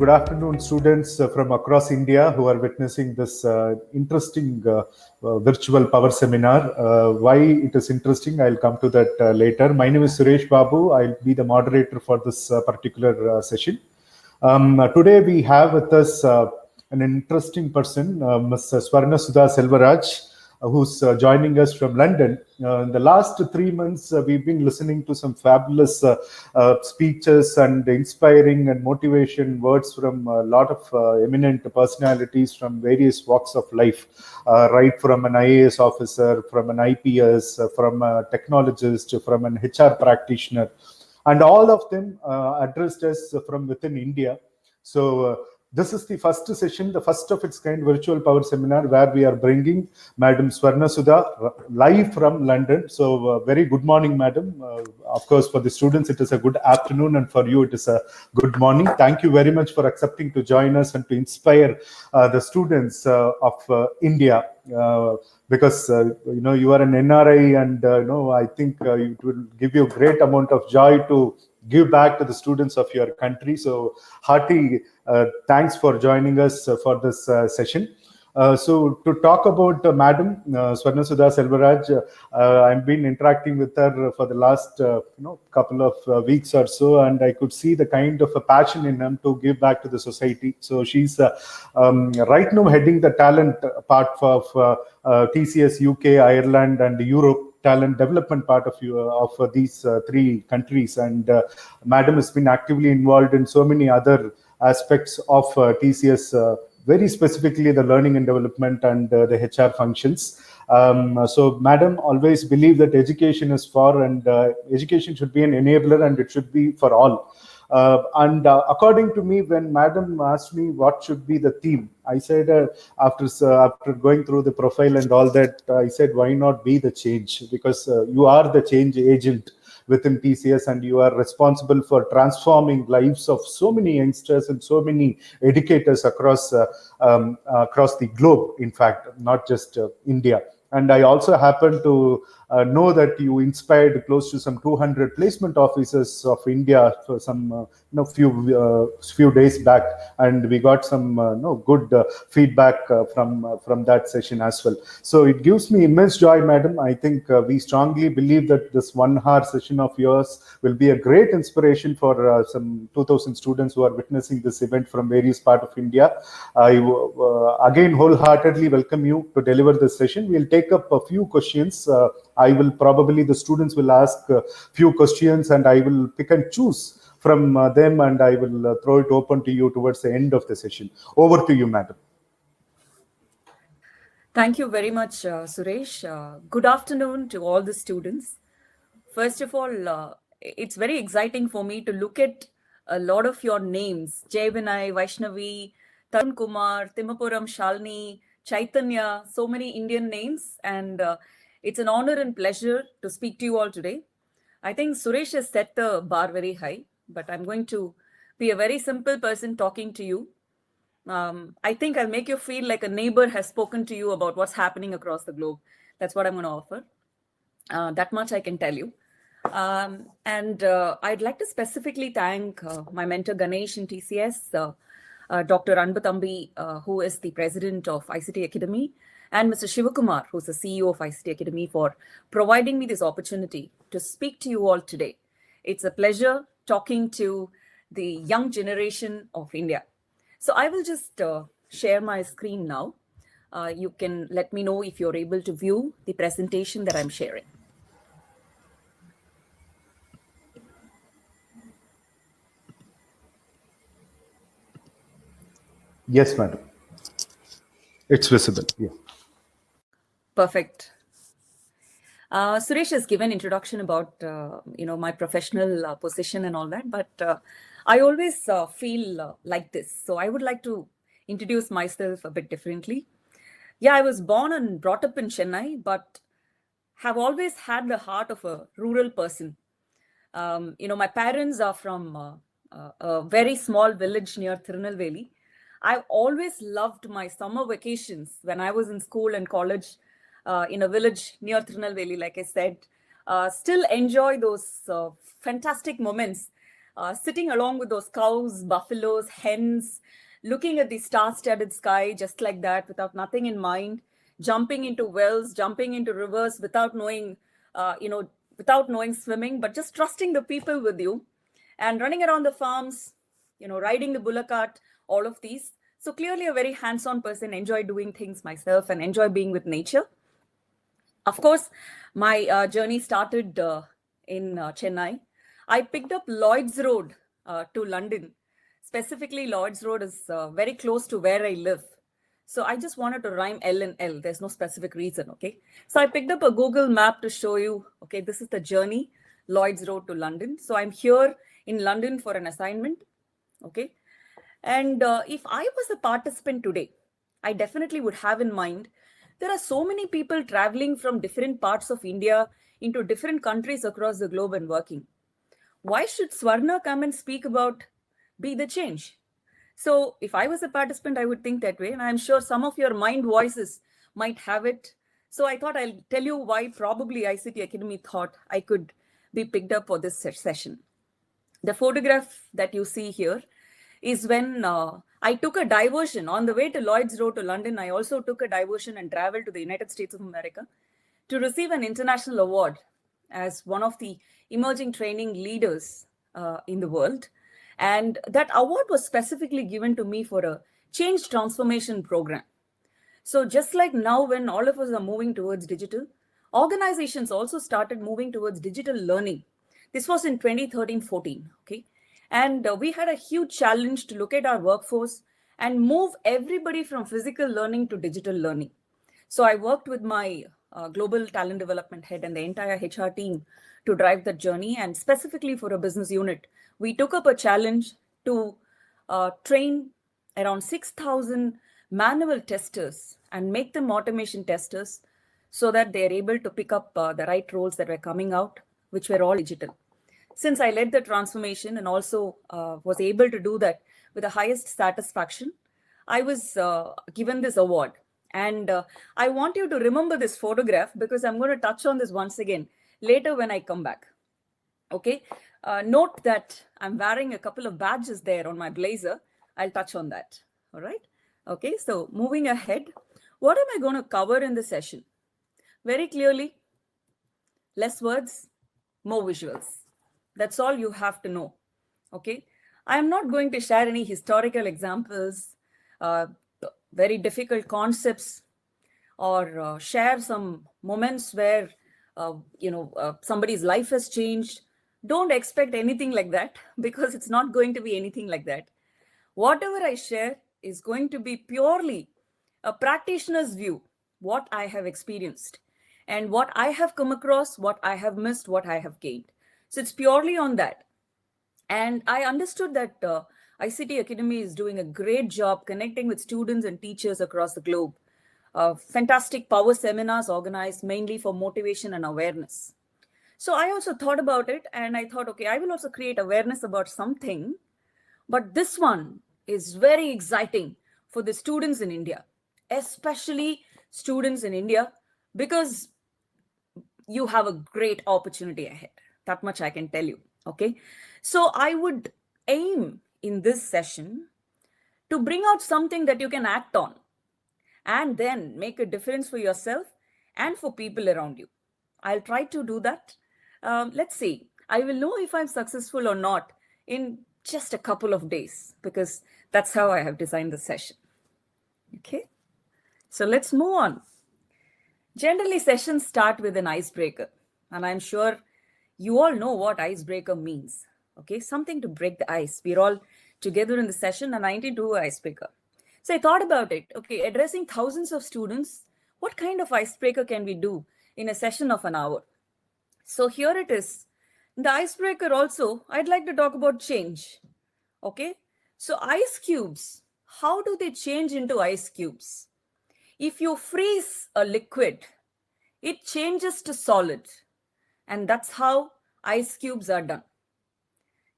good afternoon, students from across India who are witnessing this interesting virtual power seminar. Why it is interesting, I'll come to that later. My name is Suresh Babu. I'll be the moderator for this particular session. Today we have with us an interesting person, Ms. Swarna Sudha Selvaraj, who's joining us from London. In the last 3 months, we've been listening to some fabulous speeches and inspiring and motivation words from a lot of eminent personalities from various walks of life, right from an IAS officer, from an IPS, from a technologist, from an HR practitioner, and all of them addressed us from within India. So this is the first session, the first of its kind virtual power seminar where we are bringing Madam Swarna Sudha live from London. So very good morning, Madam. Of course, for the students, it is a good afternoon, and for you, it is a good morning. Thank you very much for accepting to join us and to inspire the students of India. Because you are an NRI, and I think it will give you a great amount of joy to give back to the students of your country. So hearty thanks for joining us for this session. So to talk about Madam Swarna Sudha Selvaraj, I've been interacting with her for the last couple of weeks or so, and I could see the kind of a passion in them to give back to the society. So she's right now heading the talent part of TCS UK, Ireland, and Europe talent development part of these three countries, and Madam has been actively involved in so many other aspects of TCS, very specifically the learning and development and the HR functions. So Madam always believed that education is for, and education should be an enabler, and it should be for all. And according to me, when Madam asked me what should be the theme, I said, after going through the profile and all that, I said, why not be the change? Because you are the change agent within TCS, and you are responsible for transforming lives of so many youngsters and so many educators across the globe, in fact, not just India. And I also happen to know that you inspired close to some 200 placement officers of India for some few days back, and we got some good feedback from that session as well. So it gives me immense joy, Madam. I think we strongly believe that this 1 hour session of yours will be a great inspiration for some 2,000 students who are witnessing this event from various parts of India. I again wholeheartedly welcome you to deliver this session. We'll take up a few questions. The students will ask a few questions, and I will pick and choose from them, and I will throw it open to you towards the end of the session. Over to you, Madam. Thank you very much, Suresh. Good afternoon to all the students. First of all, it's very exciting for me to look at a lot of your names: Jai Vinay, Vaishnavi, Tarun Kumar, Timapuram, Shalini, Chaitanya, so many Indian names, and it's an honor and pleasure to speak to you all today. I think Suresh has set the bar very high, but I'm going to be a very simple person talking to you. I think I'll make you feel like a neighbor has spoken to you about what's happening across the globe. That's what I'm going to offer. That much I can tell you. And I'd like to specifically thank my mentor Ganesh in TCS, Dr. Anbathambi, who is the president of ICT Academy, and Mr. Shivakumar, who's the CEO of ICT Academy, for providing me this opportunity to speak to you all today. It's a pleasure talking to the young generation of India. So I will just share my screen now. You can let me know if you're able to view the presentation that I'm sharing. Yes, Madam. It's visible. Yeah. Perfect. Suresh has given introduction about my professional position and all that, but I always feel like this. So I would like to introduce myself a bit differently. Yeah, I was born and brought up in Chennai, but have always had the heart of a rural person. My parents are from a very small village near Tirunelveli. I've always loved my summer vacations when I was in school and college in a village near Tirunelveli, like I said. Still enjoy those fantastic moments sitting along with those cows, buffaloes, hens, looking at the star-studded sky just like that, without nothing in mind, jumping into wells, jumping into rivers without knowing, without knowing swimming, but just trusting the people with you, and running around the farms, riding the bullock cart, all of these. So clearly a very hands-on person, enjoy doing things myself and enjoy being with nature. Of course, my journey started in Chennai. I picked up Lloyds Road to London. Specifically, Lloyds Road is very close to where I live. So I just wanted to rhyme L and L. There's no specific reason, okay? So I picked up a Google map to show you, okay, this is the journey, Lloyds Road to London. So I'm here in London for an assignment, okay? And if I was a participant today, I definitely would have in mind, there are so many people traveling from different parts of India into different countries across the globe and working. Why should Swarna come and speak about be the change? So if I was a participant, I would think that way. And I'm sure some of your mind voices might have it. So I thought I'll tell you why probably ICT Academy thought I could be picked up for this session. The photograph that you see here is when I took a diversion on the way to Lloyds Road to London. I also took a diversion and traveled to the United States of America to receive an international award as one of the emerging training leaders in the world. And that award was specifically given to me for a change transformation program. So just like now, when all of us are moving towards digital, organizations also started moving towards digital learning. This was in 2013-14, okay? And we had a huge challenge to look at our workforce and move everybody from physical learning to digital learning. So I worked with my global talent development head and the entire HR team to drive that journey. And specifically for a business unit, we took up a challenge to train around 6,000 manual testers and make them automation testers so that they're able to pick up the right roles that were coming out, which were all digital. Since I led the transformation and also was able to do that with the highest satisfaction, I was given this award. And I want you to remember this photograph because I'm going to touch on this once again later when I come back. Okay. Note that I'm wearing a couple of badges there on my blazer. I'll touch on that. All right. Okay. So moving ahead, what am I going to cover in the session? Very clearly, less words, more visuals. That's all you have to know. Okay. I'm not going to share any historical examples, very difficult concepts, or share some moments where, somebody's life has changed. Don't expect anything like that because it's not going to be anything like that. Whatever I share is going to be purely a practitioner's view, what I have experienced and what I have come across, what I have missed, what I have gained. So it's purely on that. And I understood that ICT Academy is doing a great job connecting with students and teachers across the globe. Fantastic power seminars organized mainly for motivation and awareness. So I also thought about it and I thought, okay, I will also create awareness about something, but this one is very exciting for the students in India, especially students in India, because you have a great opportunity ahead. That much I can tell you. Okay. So I would aim in this session to bring out something that you can act on and then make a difference for yourself and for people around you. I'll try to do that. Let's see. I will know if I'm successful or not in just a couple of days because that's how I have designed the session. Okay. So let's move on. Generally, sessions start with an icebreaker, and I'm sure you all know what icebreaker means. Okay, something to break the ice. We're all together in the session and I need to do an icebreaker. So I thought about it. Okay, addressing thousands of students, what kind of icebreaker can we do in a session of an hour? So here it is. In the icebreaker also, I'd like to talk about change. Okay, so ice cubes, how do they change into ice cubes? If you freeze a liquid, it changes to solid. And that's how ice cubes are done.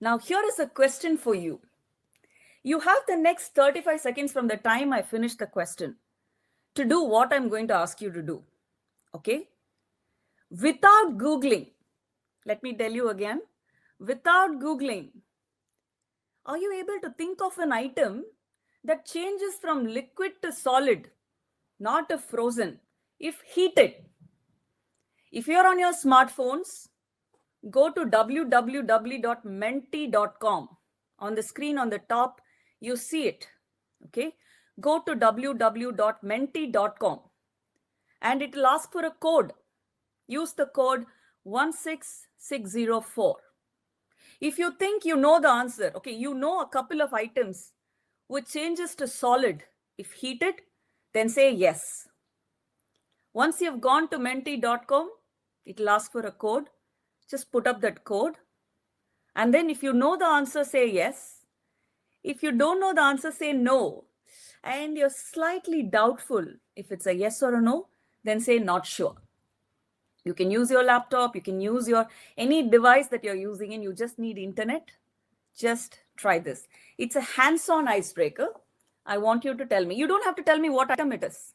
Now, here is a question for you. You have the next 35 seconds from the time I finish the question to do what I'm going to ask you to do. Okay? Without Googling, let me tell you again, without Googling, Are you able to think of an item that changes from liquid to solid, not a frozen, if heated? If you're on your smartphones, go to www.menti.com. On the screen on the top, you see it. Okay. Go to www.menti.com and it will ask for a code. Use the code 16604. If you think you know the answer, okay, you know a couple of items which changes to solid if heated, then say yes. Once you've gone to menti.com, it will ask for a code. Just put up that code. And then if you know the answer, say yes. If you don't know the answer, say no. And you're slightly doubtful if it's a yes or a no, then say not sure. You can use your laptop, you can use your any device that you're using and you just need internet. Just try this. It's a hands-on icebreaker. I want you to tell me. You don't have to tell me what item it is.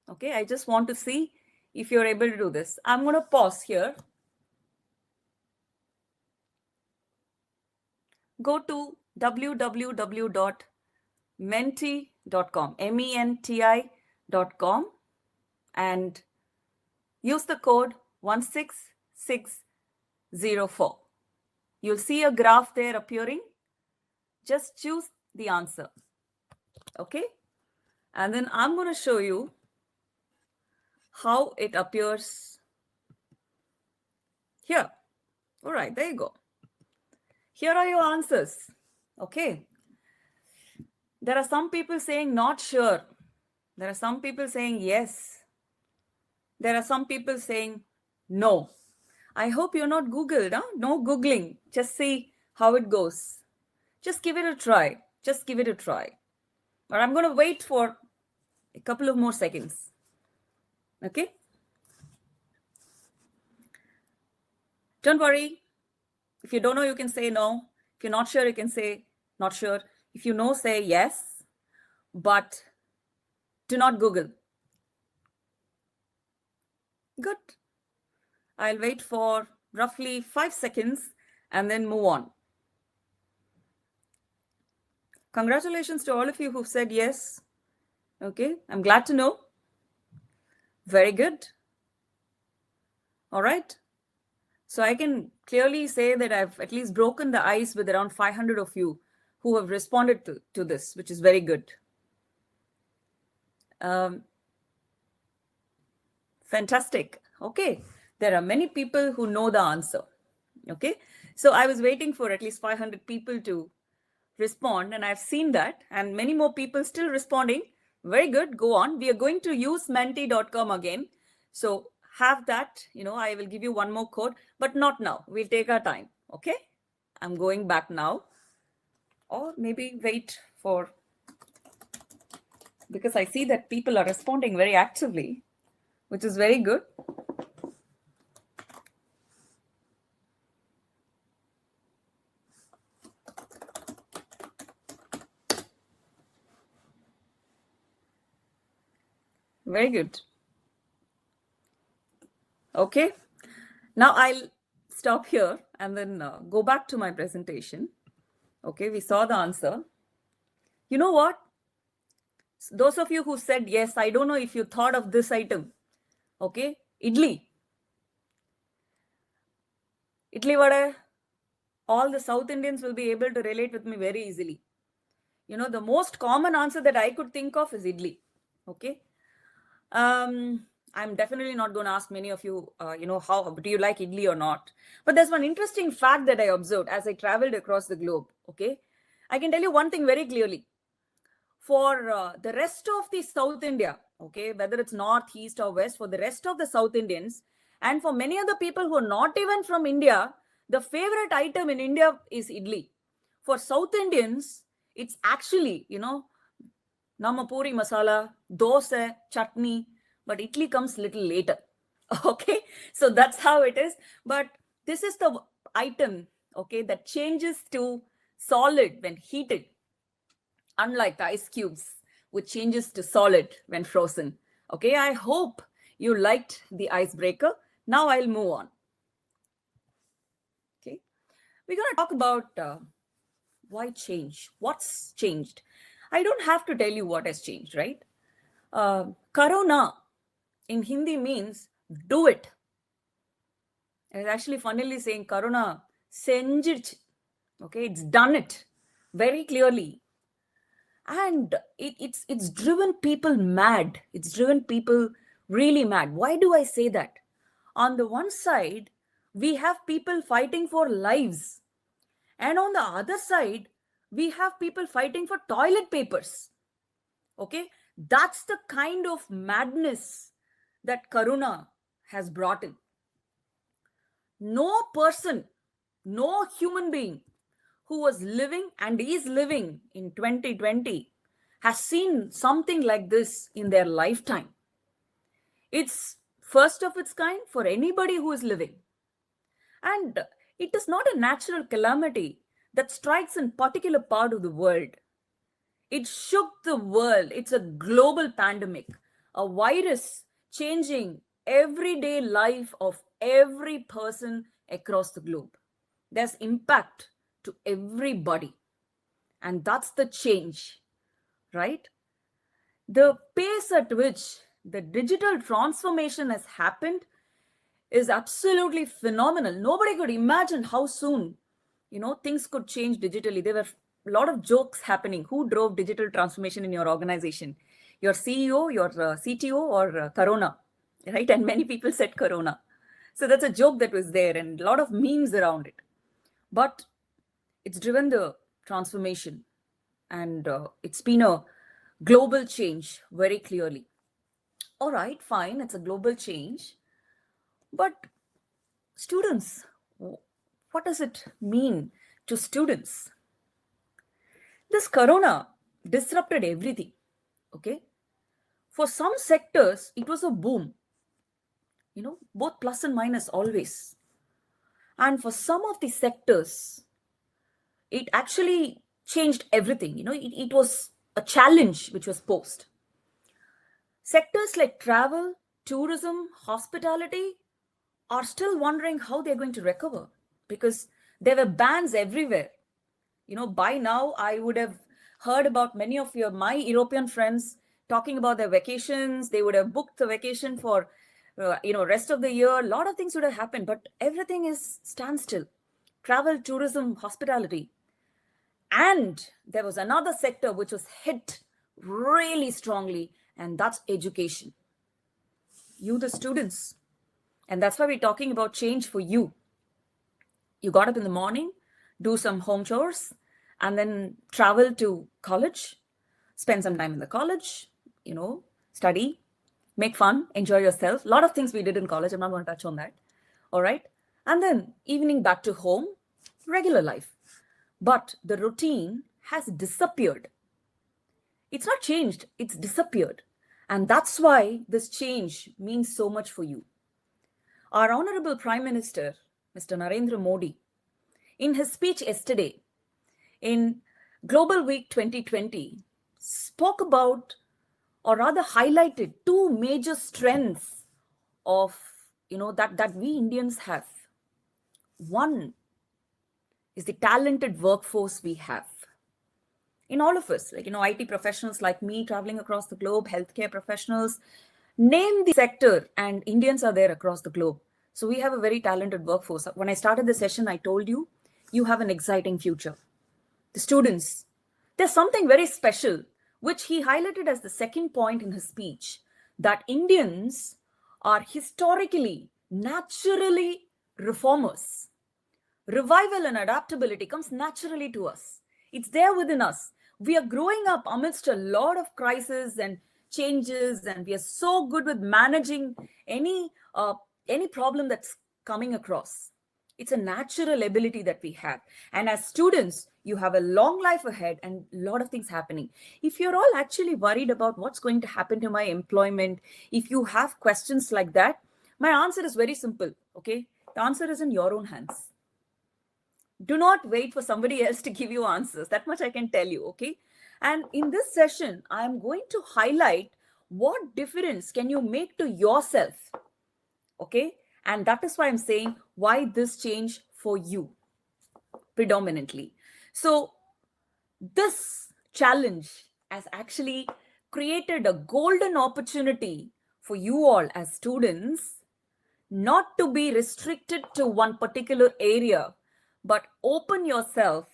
Okay, I just want to see if you're able to do this. I'm going to pause here. Go to www.menti.com, menti.com, and use the code 16604. You'll see a graph there appearing. Just choose the answer. Okay? And then I'm going to show you how it appears here. All right, there you go. Here are your answers. Okay. There are some people saying not sure. There are some people saying yes. There are some people saying no. I hope you're not Googled, huh? No Googling. Just see how it goes. Just give it a try. Just give it a try. But I'm going to wait for a couple of more seconds. Okay? Don't worry. If you don't know, you can say no. If you're not sure, you can say not sure. If you know, say yes, but do not Google. Good. I'll wait for roughly 5 seconds and then move on. Congratulations to all of you who've said yes. Okay, I'm glad to know. Very good. All right. So I can clearly say that I've at least broken the ice with around 500 of you who have responded to this, which is very good. Fantastic. Okay. There are many people who know the answer. Okay. So I was waiting for at least 500 people to respond, and I've seen that, and many more people still responding. Very good. Go on. We are going to use menti.com again. So have that, I will give you one more code, but not now. We'll take our time. Okay. I'm going back now, or maybe wait for, because I see that people are responding very actively, which is very good. Very good. Okay. Now I'll stop here and then go back to my presentation. Okay. We saw the answer. You know what? Those of you who said yes, I don't know if you thought of this item. Okay. Idli. Idli vada. All the South Indians will be able to relate with me very easily. The most common answer that I could think of is idli. Okay. I'm definitely not going to ask many of you, how do you like idli or not? But there's one interesting fact that I observed as I traveled across the globe. Okay. I can tell you one thing very clearly. For the rest of the South India, okay, whether it's north, east or west, for the rest of the South Indians, and for many other people who are not even from India, the favorite item in India is idli. For South Indians, it's actually, namapuri masala, dosa, chutney, but idli comes little later. Okay, so that's how it is. But this is the item, okay, that changes to solid when heated, unlike the ice cubes, which changes to solid when frozen. Okay, I hope you liked the icebreaker. Now I'll move on. Okay, we're going to talk about Why change? What's changed? I don't have to tell you what has changed, right? Corona in Hindi means do it. It's actually funnily saying Corona senjirch. Okay, it's done it very clearly. And it's driven people mad. It's driven people really mad. Why do I say that? On the one side, we have people fighting for lives. And on the other side, we have people fighting for toilet papers. Okay, that's the kind of madness that Corona has brought in. No person, no human being who was living and is living in 2020 has seen something like this in their lifetime. It's first of its kind for anybody who is living. And it is not a natural calamity that strikes in particular part of the world. It shook the world. It's a global pandemic, a virus changing everyday life of every person across the globe. There's impact to everybody. And that's the change, right? The pace at which the digital transformation has happened is absolutely phenomenal. Nobody could imagine how soon, things could change digitally. There were a lot of jokes happening. Who drove digital transformation in your organization? Your CEO, your CTO, or Corona, right? And many people said Corona. So that's a joke that was there and a lot of memes around it. But it's driven the transformation and it's been a global change very clearly. All right, fine, it's a global change. But students, what does it mean to students? This Corona disrupted everything, okay? For some sectors, it was a boom, both plus and minus always. And for some of the sectors, it actually changed everything. It was a challenge which was posed. Sectors like travel, tourism, hospitality are still wondering how they're going to recover because there were bans everywhere. By now I would have heard about many of my European friends talking about their vacations. They would have booked the vacation for, rest of the year. A lot of things would have happened, but everything is standstill. Travel, tourism, hospitality. And there was another sector which was hit really strongly, and that's education. You, the students. And that's why we're talking about change for you. You got up in the morning, do some home chores, and then travel to college, spend some time in the college, study, make fun, enjoy yourself. A lot of things we did in college. I'm not going to touch on that. All right. And then evening back to home, regular life. But the routine has disappeared. It's not changed, it's disappeared. And that's why this change means so much for you. Our Honorable Prime Minister, Mr. Narendra Modi, in his speech yesterday in Global Week 2020, spoke about, or rather highlighted, two major strengths of, that we Indians have. One is the talented workforce we have. In all of us, like, IT professionals like me traveling across the globe, healthcare professionals, name the sector and Indians are there across the globe. So we have a very talented workforce. When I started the session, I told you, you have an exciting future. The students, there's something very special, which he highlighted as the second point in his speech, that Indians are historically, naturally reformers. Revival and adaptability comes naturally to us. It's there within us. We are growing up amidst a lot of crises and changes, and we are so good with managing any problem that's coming across. It's a natural ability that we have. And as students, you have a long life ahead and a lot of things happening. If you're all actually worried about what's going to happen to my employment, if you have questions like that, my answer is very simple, okay? The answer is in your own hands. Do not wait for somebody else to give you answers. That much I can tell you, okay? And in this session, I am going to highlight what difference can you make to yourself, okay? And that is why I'm saying why this change for you predominantly. So This challenge has actually created a golden opportunity for you all as students not to be restricted to one particular area, but open yourself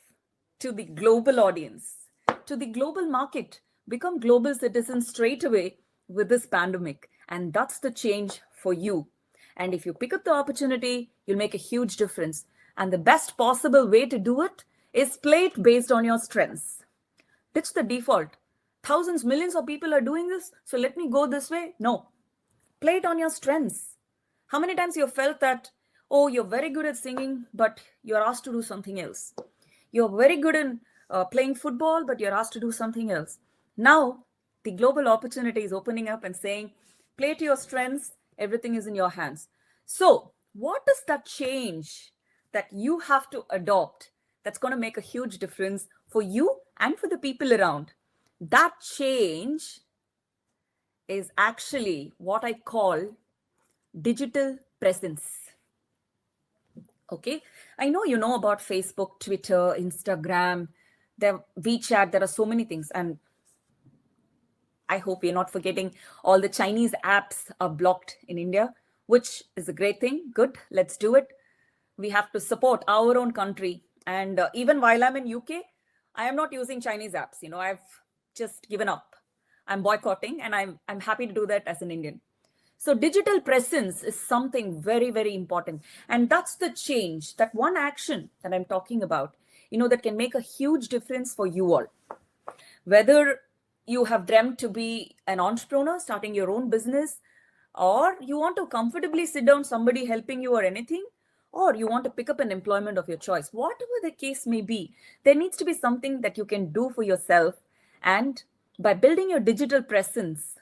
to the global audience, to the global market, become global citizens straight away with this pandemic. And that's the change for you. And if you pick up the opportunity, you'll make a huge difference. And the best possible way to do it is play it based on your strengths. Ditch the default. Thousands, millions of people are doing this, so let me go this way. No. Play it on your strengths. How many times you felt that, oh, you're very good at singing, but you're asked to do something else. You're very good in playing football, but you're asked to do something else. Now, the global opportunity is opening up and saying, play to your strengths, everything is in your hands. So, what is that change that you have to adopt that's going to make a huge difference for you and for the people around? That change is actually what I call digital presence. Okay, I know you know about Facebook, Twitter, Instagram, WeChat. There are so many things, and I hope we're not forgetting all the Chinese apps are blocked in India, which is a great thing. Good, let's do it. We have to support our own country. And even while I'm in UK, I am not using Chinese apps. I've just given up. I'm boycotting, and I'm happy to do that as an Indian. So digital presence is something very, very important. And that's the change, that one action that I'm talking about, that can make a huge difference for you all. Whether you have dreamt to be an entrepreneur, starting your own business, or you want to comfortably sit down, somebody helping you or anything, or you want to pick up an employment of your choice, whatever the case may be, there needs to be something that you can do for yourself. And by building your digital presence,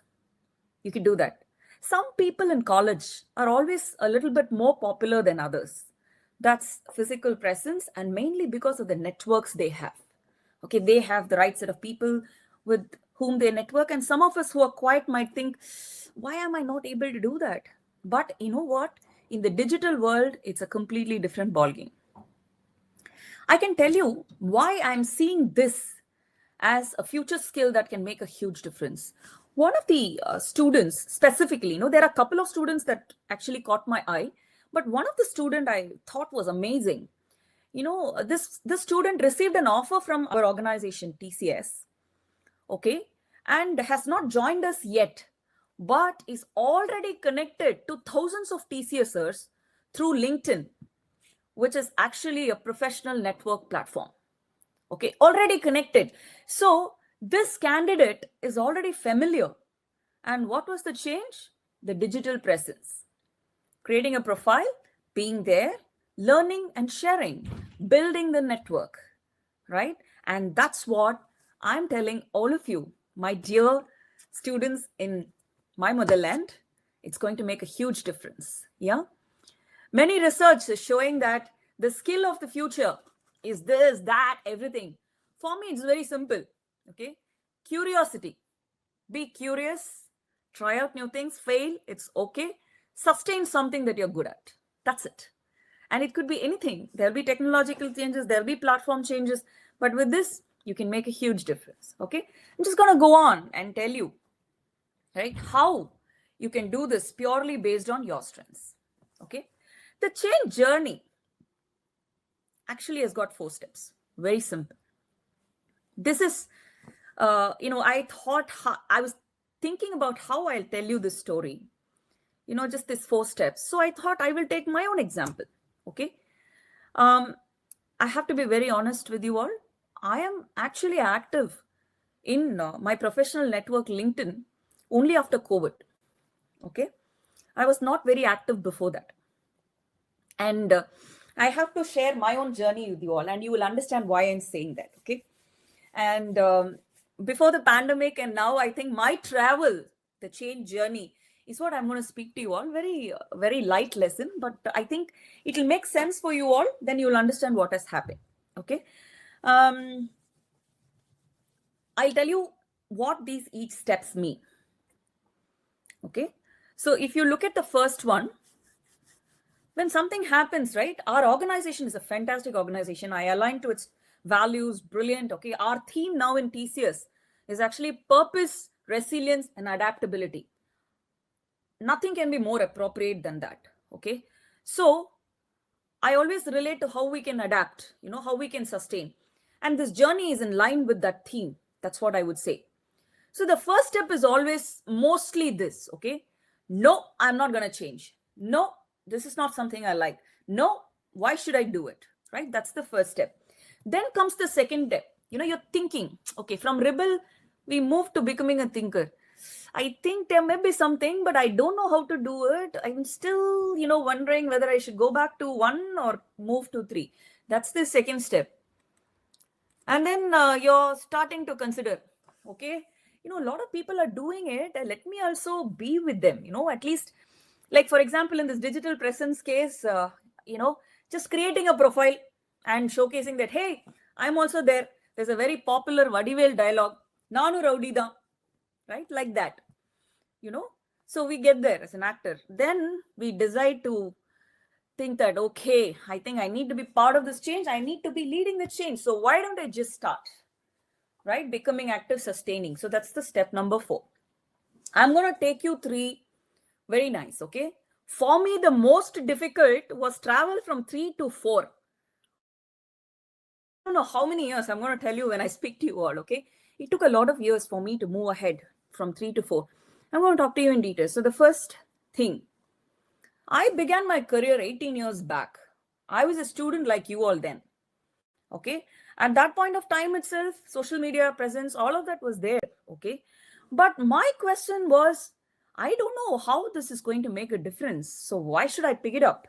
you can do that. Some people in college are always a little bit more popular than others. That's physical presence, and mainly because of the networks they have. Okay, they have the right set of people with whom they network. And some of us who are quiet might think, why am I not able to do that? But you know what? In the digital world, it's a completely different ballgame. I can tell you why I'm seeing this as a future skill that can make a huge difference. One of the students specifically, there are a couple of students that actually caught my eye, but one of the student I thought was amazing. This student received an offer from our organization, TCS, okay, and has not joined us yet, but is already connected to thousands of TCSers through LinkedIn, which is actually a professional network platform. Okay, already connected. So this candidate is already familiar. And what was the change? The digital presence. Creating a profile, being there, learning and sharing, building the network, right? And that's what I'm telling all of you, my dear students in my motherland. It's going to make a huge difference. Yeah. Many research is showing that the skill of the future is this, that, everything. For me, it's very simple. Okay. Curiosity. Be curious. Try out new things. Fail. It's okay. Sustain something that you're good at. That's it. And it could be anything. There'll be technological changes. There'll be platform changes. But with this, you can make a huge difference. Okay. I'm just going to go on and tell you, right, how you can do this purely based on your strengths. Okay. The change journey actually has got 4 steps. Very simple. This is, I was thinking about how I'll tell you this story, just these 4 steps. So I thought I will take my own example. Okay. I have to be very honest with you all. I am actually active in my professional network, LinkedIn, only after COVID. Okay. I was not very active before that. And I have to share my own journey with you all, and you will understand why I'm saying that. Okay. And before the pandemic and now, I think my travel, the change journey, is what I'm going to speak to you all. Very, very light lesson, but I think it will make sense for you all. Then you'll understand what has happened. Okay. I'll tell you what these each steps mean. Okay. So if you look at the first one, when something happens, right, our organization is a fantastic organization. I align to its values, brilliant. Okay, our theme now in TCS is actually purpose, resilience, and adaptability. Nothing can be more appropriate than that. Okay, so I always relate to how we can adapt, how we can sustain. And this journey is in line with that theme. That's what I would say. So the first step is always mostly this, okay? No, I'm not going to change. No, this is not something I like. No, why should I do it? Right? That's the first step. Then comes the second step. You're thinking, okay, from rebel, we move to becoming a thinker. I think there may be something, but I don't know how to do it. I'm still, wondering whether I should go back to 1 or move to 3. That's the second step. And then you're starting to consider, okay, a lot of people are doing it. Let me also be with them, at least, like, for example, in this digital presence case, just creating a profile and showcasing that, hey, I'm also there. There's a very popular Vadivel dialogue, Nanu Raudida, right? Like that, So we get there as an actor. Then we decide to think that, okay, I think I need to be part of this change. I need to be leading the change. So why don't I just start, right? Becoming active, sustaining. So that's the step number 4. I'm going to take you 3. Very nice. Okay. For me, the most difficult was travel from 3 to 4. I don't know how many years. I'm going to tell you when I speak to you all. Okay. It took a lot of years for me to move ahead from 3 to 4. I'm going to talk to you in detail. So the first thing, I began my career 18 years back. I was a student like you all then. Okay. At that point of time itself, social media presence, all of that was there. Okay. But my question was, I don't know how this is going to make a difference. So why should I pick it up?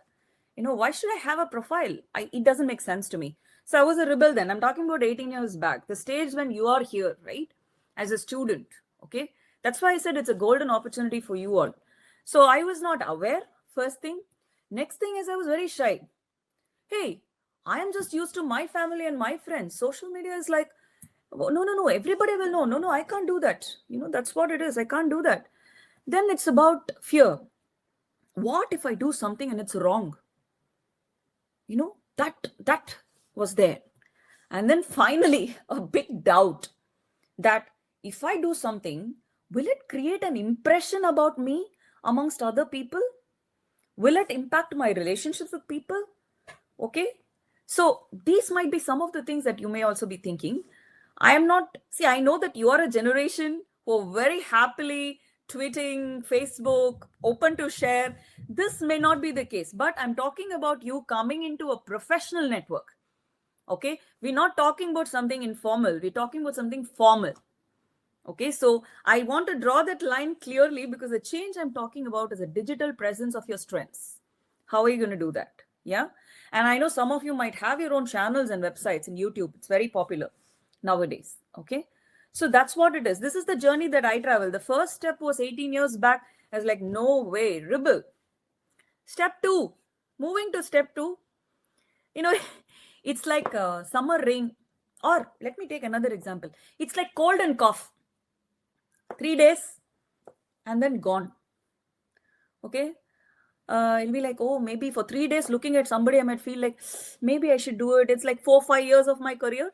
Why should I have a profile? It doesn't make sense to me. So I was a rebel then. I'm talking about 18 years back, the stage when you are here, right? As a student. Okay. That's why I said it's a golden opportunity for you all. So I was not aware, first thing. Next thing is I was very shy. Hey, I am just used to my family and my friends. Social media is like, no, everybody will know. No, I can't do that. That's what it is. I can't do that. Then it's about fear. What if I do something and it's wrong? That was there. And then finally, a big doubt that if I do something, will it create an impression about me amongst other people? Will it impact my relationships with people? Okay. So these might be some of the things that you may also be thinking. I know that you are a generation who are very happily tweeting, Facebook, open to share. This may not be the case, but I'm talking about you coming into a professional network. Okay. We're not talking about something informal. We're talking about something formal. Okay. So I want to draw that line clearly because the change I'm talking about is a digital presence of your strengths. How are you going to do that? Yeah. And I know some of you might have your own channels and websites in YouTube. It's very popular nowadays. Okay. So that's what it is. This is the journey that I traveled. The first step was 18 years back. I was like, no way, rebel. Step 2, moving to step 2, it's like summer rain. Or let me take another example. It's like cold and cough. 3 days and then gone. Okay. It'll be like, oh, maybe for 3 days looking at somebody, I might feel like maybe I should do it. It's like 4-5 years of my career.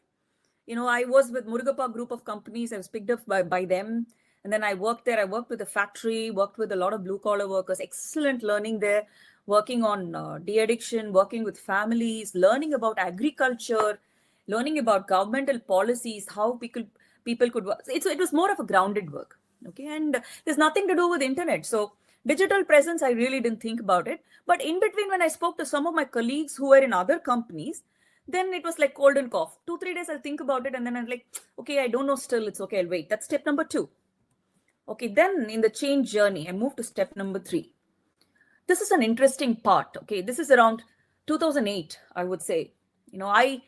I was with Murugappa group of companies. I was picked up by them. And then I worked there. I worked with a factory, worked with a lot of blue collar workers, excellent learning there, working on de-addiction, working with families, learning about agriculture, learning about governmental policies, how people could work. It was more of a grounded work. Okay. And there's nothing to do with internet. So digital presence, I really didn't think about it. But in between, when I spoke to some of my colleagues who were in other companies, then it was like cold and cough. 2-3 days, I'll think about it. And then I'm like, okay, I don't know still. It's okay. I'll wait. That's step number 2. Okay. Then in the change journey, I moved to step number 3. This is an interesting part. Okay. This is around 2008, I would say. I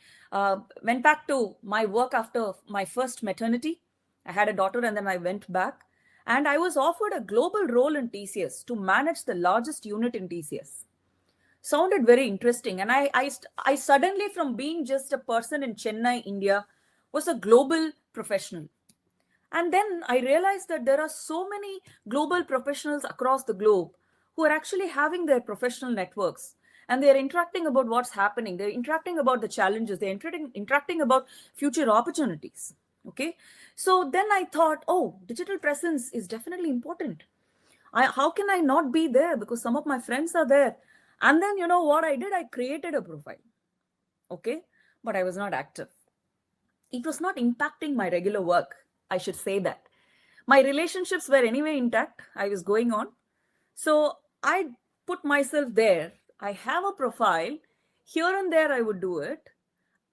went back to my work after my first maternity. I had a daughter and then I went back. And I was offered a global role in TCS to manage the largest unit in TCS. Sounded very interesting. And I suddenly, from being just a person in Chennai, India, was a global professional. And then I realized that there are so many global professionals across the globe who are actually having their professional networks. and they're interacting about what's happening. They're interacting about the challenges. They're interacting about future opportunities. Okay. So then I thought, oh, digital presence is definitely important. How can I not be there? Because some of my friends are there. And then, you know what I did? I created a profile. Okay. But I was not active. It was not impacting my regular work. I should say that. My relationships were anyway intact. I was going on. So I put myself there. I have a profile. Here and there I would do it.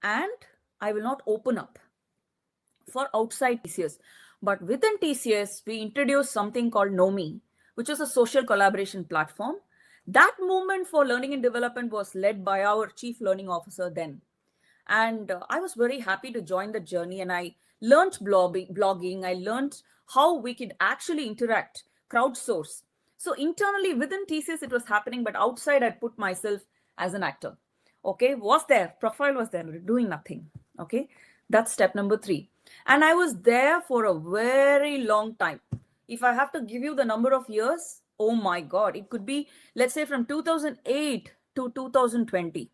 And I will not open up for outside TCS. But within TCS, we introduced something called Nomi, which is a social collaboration platform. That movement for learning and development was led by our chief learning officer then. And I was very happy to join the journey, and I learned blogging. I learned how we could actually interact, crowdsource. So internally within TCS, it was happening, but outside I put myself as an actor. Okay, was there, profile was there, doing nothing. Okay, that's step number 3. And I was there for a very long time. If I have to give you the number of years, oh my God, it could be, let's say, from 2008 to 2020.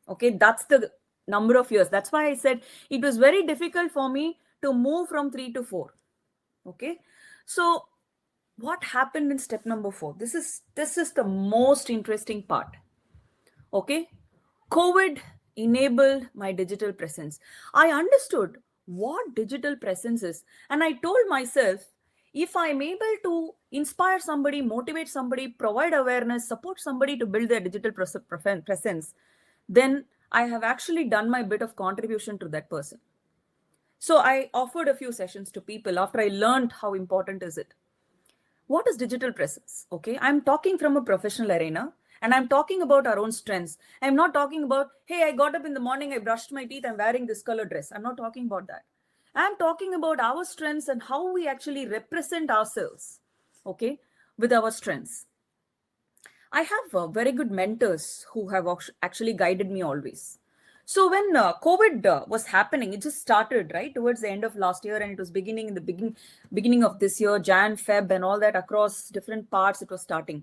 Okay, that's the number of years. That's why I said it was very difficult for me to move from 3 to 4. Okay, so what happened in step number 4? This is the most interesting part. Okay, COVID enabled my digital presence. I understood what digital presence is, and I told myself, if I'm able to inspire somebody, motivate somebody, provide awareness, support somebody to build their digital presence, then I have actually done my bit of contribution to that person. So I offered a few sessions to people after I learned how important is it. What is digital presence? Okay, I'm talking from a professional arena, and I'm talking about our own strengths. I'm not talking about, hey, I got up in the morning, I brushed my teeth, I'm wearing this color dress. I'm not talking about that. I'm talking about our strengths and how we actually represent ourselves, okay, with our strengths. I have very good mentors who have actually guided me always. So when COVID was happening, it just started right towards the end of last year, and it was beginning in the beginning of this year, Jan, Feb, and all that across different parts. It was starting,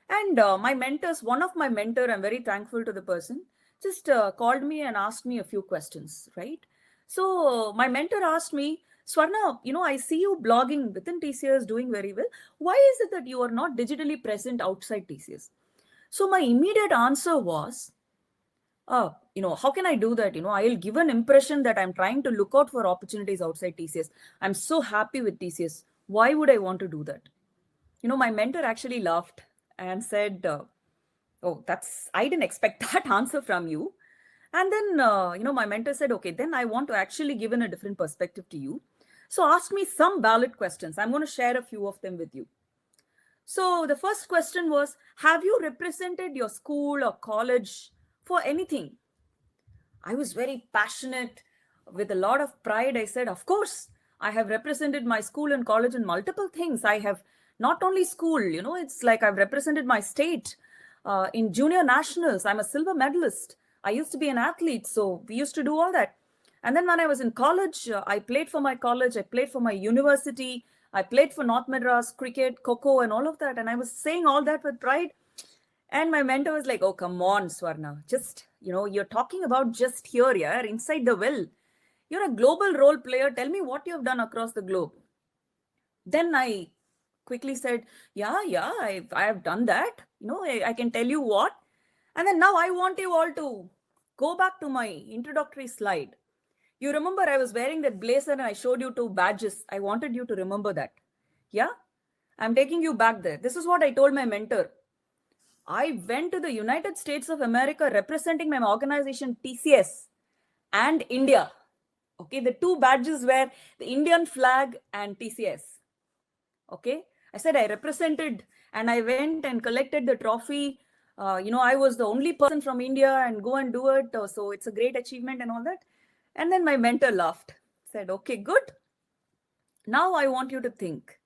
and my mentors, one of my mentor, I'm very thankful to the person, just called me and asked me a few questions. Right. So my mentor asked me, Swarna, you know, I see you blogging within TCS, doing very well. Why is it that you are not digitally present outside TCS? So my immediate answer was, you know, how can I do that? You know, I'll give an impression that I'm trying to look out for opportunities outside TCS. I'm so happy with TCS. Why would I want to do that? You know, my mentor actually laughed and said, oh, I didn't expect that answer from you. And then, you know, my mentor said, okay, then I want to actually give in a different perspective to you. So ask me some valid questions. I'm going to share a few of them with you. So the first question was, have you represented your school or college for anything? I was very passionate with a lot of pride. I said, of course, I have represented my school and college in multiple things. I have not only school, you know, it's like I've represented my state in junior nationals. I'm a silver medalist. I used to be an athlete, so we used to do all that. And then when I was in college, I played for my college, I played for my university, I played for North Madras, cricket, Coco, and all of that. And I was saying all that with pride. And my mentor was like, oh, come on, Swarna, just, you know, you're talking about just here, yeah, inside the well. You're a global role player. Tell me what you've done across the globe. Then I quickly said, yeah, I have done that. You know, I can tell you what. And then now I want you all to go back to my introductory slide. You remember I was wearing that blazer and I showed you 2 badges. I wanted you to remember that. Yeah, I'm taking you back there. This is what I told my mentor. I went to the United States of America representing my organization TCS and India. Okay, the 2 badges were the Indian flag and TCS. Okay, I said I represented, and I went and collected the trophy. You know, I was the only person from India and go and do it. So it's a great achievement and all that. And then my mentor laughed, said, okay, good. Now I want you to think,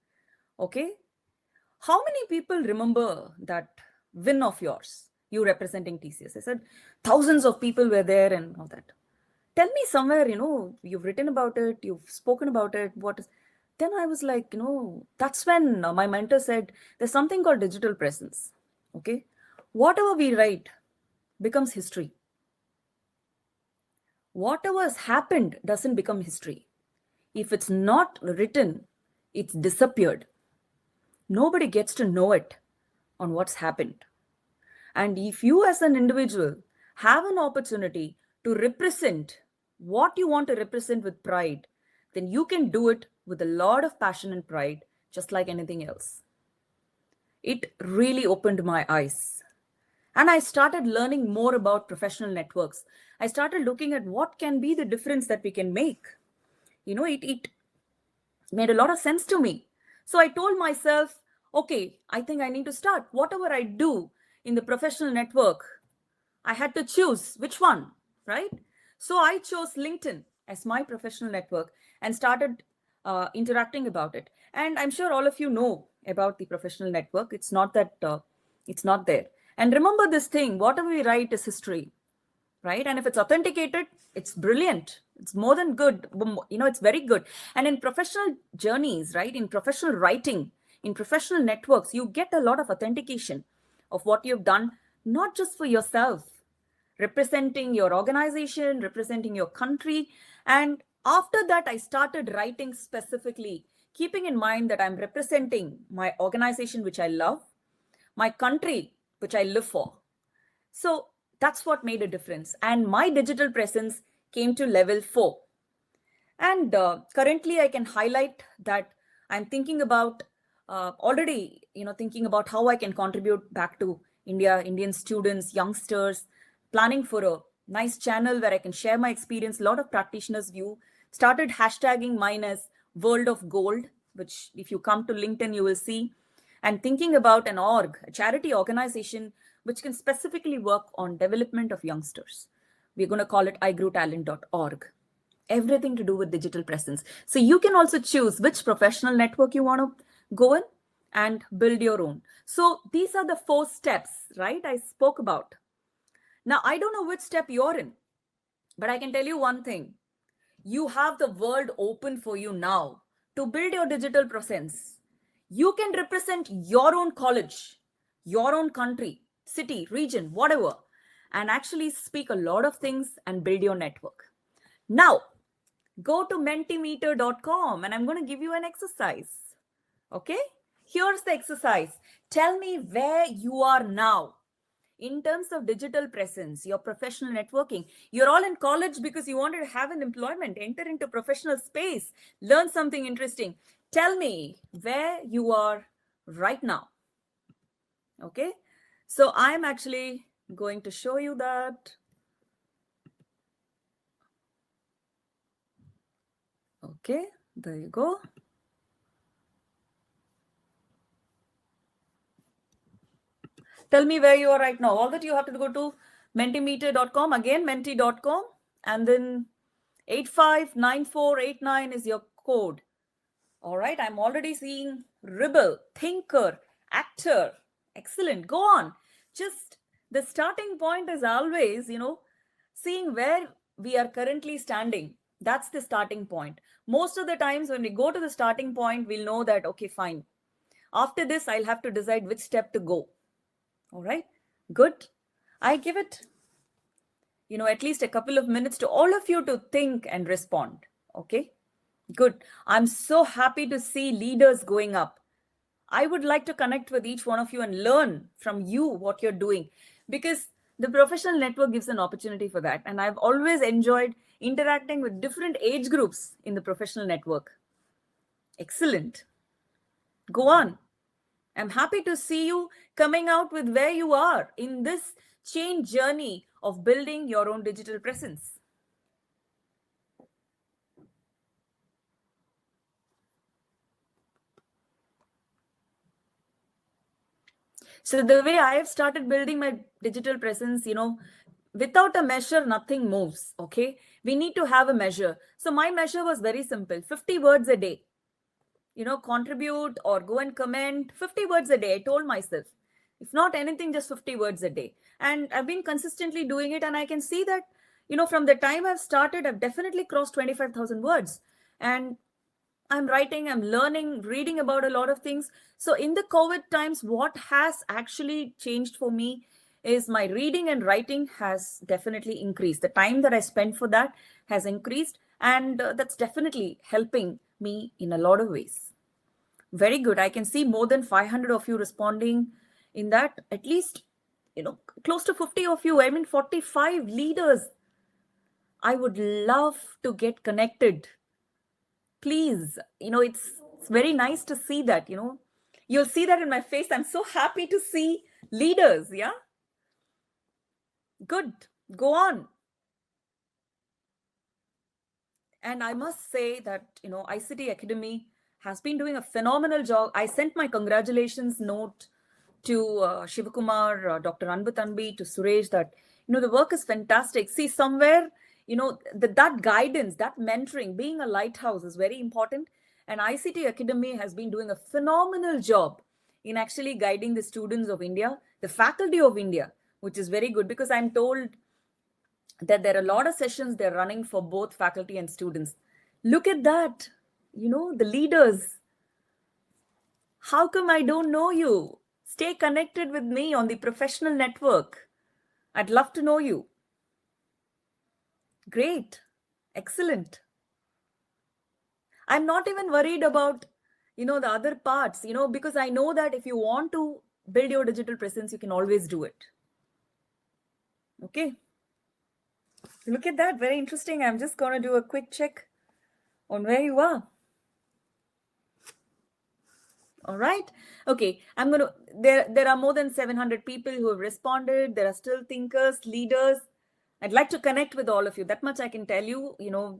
okay, how many people remember that win of yours, you representing TCS? I said, thousands of people were there and all that. Tell me somewhere, you know, you've written about it, you've spoken about it. What is? Then I was like, you know, that's when my mentor said, there's something called digital presence. Okay. Whatever we write, becomes history. Whatever has happened doesn't become history. If it's not written, it's disappeared. Nobody gets to know it on what's happened. And if you as an individual have an opportunity to represent what you want to represent with pride, then you can do it with a lot of passion and pride, just like anything else. It really opened my eyes. And I started learning more about professional networks. I started looking at what can be the difference that we can make. It made a lot of sense to me. So I told myself, okay, I think I need to start. Whatever I do in the professional network, I had to choose which one, right? So I chose LinkedIn as my professional network and started interacting about it. And I'm sure all of you know about the professional network. It's not that it's not there. And remember this thing, whatever we write is history, right? And if it's authenticated, it's brilliant. It's more than good. It's very good. And in professional journeys, right? In professional writing, in professional networks, you get a lot of authentication of what you've done, not just for yourself, representing your organization, representing your country. And after that, I started writing specifically, keeping in mind that I'm representing my organization, which I love, my country, which I live for. So that's what made a difference. And my digital presence came to level 4. And currently, I can highlight that I'm thinking about thinking about how I can contribute back to Indian students, youngsters, planning for a nice channel where I can share my experience. A lot of practitioners view. Started hashtagging mine as World of Gold, which if you come to LinkedIn, you will see. And thinking about an org, a charity organization, which can specifically work on development of youngsters. We're going to call it igrewtalent.org. Everything to do with digital presence. So you can also choose which professional network you want to go in and build your own. So these are the 4 steps, right? I spoke about. Now, I don't know which step you're in, but I can tell you one thing. You have the world open for you now to build your digital presence. You can represent your own college, your own country, city, region, whatever, and actually speak a lot of things and build your network. Now, go to mentimeter.com and I'm going to give you an exercise. Okay? Here's the exercise. Tell me where you are now in terms of digital presence, your professional networking. You're all in college because you wanted to have an employment, enter into professional space, learn something interesting. Tell me where you are right now. Okay? So I'm actually going to show you that. Okay, there you go. Tell me where you are right now. All that you have to go to mentimeter.com, again, menti.com, and then 859489 is your code. All right, I'm already seeing rebel, thinker, actor. Excellent. Go on. Just the starting point is always, seeing where we are currently standing. That's the starting point. Most of the times when we go to the starting point, we'll know that, okay, fine. After this, I'll have to decide which step to go. All right, good. I give it, at least a couple of minutes to all of you to think and respond. Okay, good. I'm so happy to see leaders going up. I would like to connect with each one of you and learn from you what you're doing, because the professional network gives an opportunity for that. And I've always enjoyed interacting with different age groups in the professional network. Excellent. Go on. I'm happy to see you coming out with where you are in this change journey of building your own digital presence. So the way I have started building my digital presence, without a measure, nothing moves. Okay. We need to have a measure. So my measure was very simple, 50 words a day. Contribute or go and comment 50 words a day. I told myself, if not anything, just 50 words a day. And I've been consistently doing it. And I can see that, from the time I've started, I've definitely crossed 25,000 words. And I'm writing, I'm learning, reading about a lot of things. So in the COVID times, what has actually changed for me is my reading and writing has definitely increased. The time that I spend for that has increased, and that's definitely helping me in a lot of ways. Very good. I can see more than 500 of you responding in that. At least, close to 50 of you. I mean, 45 leaders. I would love to get connected. Please, it's very nice to see that, You'll see that in my face. I'm so happy to see leaders, yeah? Good. Go on. And I must say that, ICT Academy has been doing a phenomenal job. I sent my congratulations note to Shivakumar, Dr. Anbutanbi, to Suresh that, the work is fantastic. See, somewhere, that guidance, that mentoring, being a lighthouse is very important. And ICT Academy has been doing a phenomenal job in actually guiding the students of India, the faculty of India, which is very good, because I'm told that there are a lot of sessions they're running for both faculty and students. Look at that, the leaders. How come I don't know you? Stay connected with me on the professional network. I'd love to know you. Great. Excellent. I'm not even worried about, the other parts, because I know that if you want to build your digital presence, you can always do it. Okay. Look at that. Very interesting. I'm just going to do a quick check on where you are. All right. Okay. There are more than 700 people who have responded. There are still thinkers, leaders. I'd like to connect with all of you. That much I can tell you.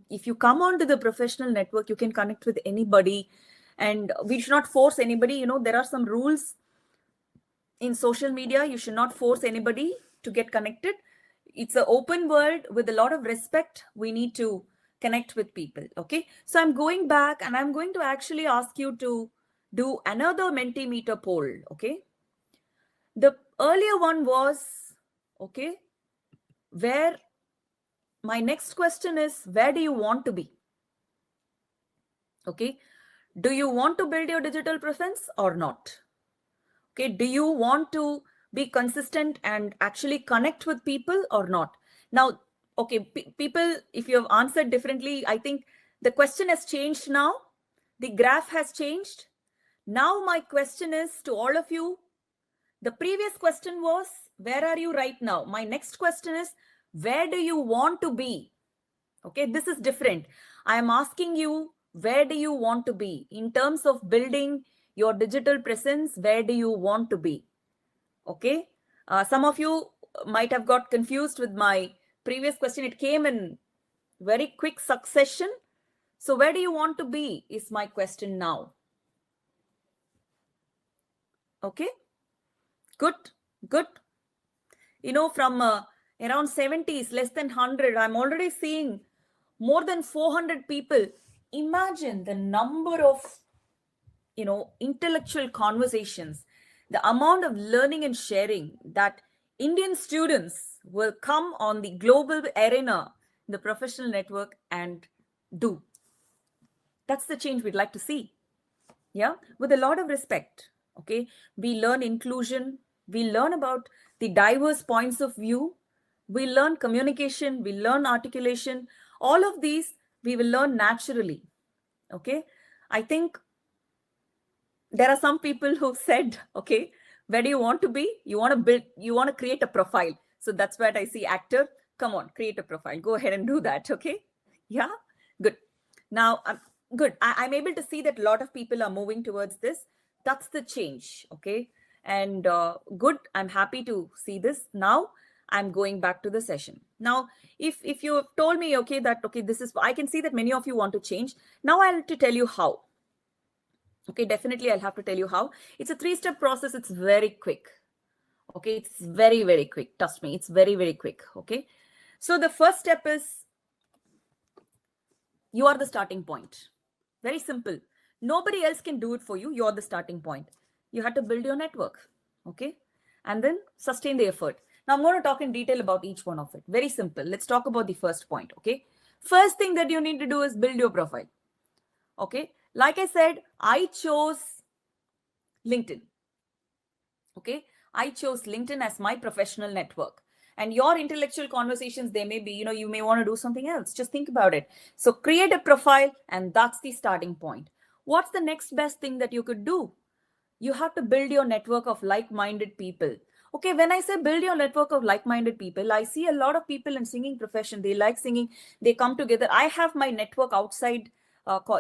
If you come onto the professional network, you can connect with anybody, and we should not force anybody. There are some rules in social media. You should not force anybody to get connected. It's an open world with a lot of respect. We need to connect with people. Okay. So I'm going back and I'm going to actually ask you to do another Mentimeter poll. Okay. The earlier one was, okay, where my next question is, where do you want to be? Okay. Do you want to build your digital presence or not? Okay. Do you want to be consistent and actually connect with people or not? Now, okay, people, if you have answered differently, I think the question has changed now. The graph has changed. Now my question is to all of you. The previous question was, where are you right now? My next question is, where do you want to be? Okay, this is different. I am asking you, where do you want to be? In terms of building your digital presence, where do you want to be? Okay, some of you might have got confused with my previous question. It came in very quick succession. So where do you want to be is my question now. Okay, good, good. From around 70s, less than 100, I'm already seeing more than 400 people. Imagine the number of, intellectual conversations, the amount of learning and sharing that Indian students will come on the global arena, the professional network, and do. That's the change we'd like to see. Yeah, with a lot of respect. Okay, we learn inclusion, we learn about the diverse points of view, we learn communication, we learn articulation. All of these we will learn naturally. Okay, I think there are some people who said, okay, where do you want to be? You want to build, you want to create a profile. So that's what I see. Actor, come on, create a profile. Go ahead and do that. Okay, yeah, good. Now good. I'm able to see that a lot of people are moving towards this. That's the change. Okay, and good. I'm happy to see this. Now I'm going back to the session. Now, if you have told me, okay, that, okay, this is, I can see that many of you want to change. Now I'll have to tell you how. Okay, definitely I'll have to tell you how. It's a 3-step process. It's very quick. Okay, it's very, very quick. Trust me, it's very, very quick. Okay, so the first step is, you are the starting point. Very simple. Nobody else can do it for you. You're the starting point. You have to build your network. Okay, and then sustain the effort. Now I'm going to talk in detail about each one of it. Very simple. Let's talk about the first point. Okay, first thing that you need to do is build your profile. Okay, like I said, I chose LinkedIn. Okay, I chose LinkedIn as my professional network. And your intellectual conversations, they may be, you may want to do something else. Just think about it. So create a profile, and that's the starting point. What's the next best thing that you could do? You have to build your network of like-minded people. Okay, when I say build your network of like-minded people, I see a lot of people in singing profession. They like singing. They come together. I have my network outside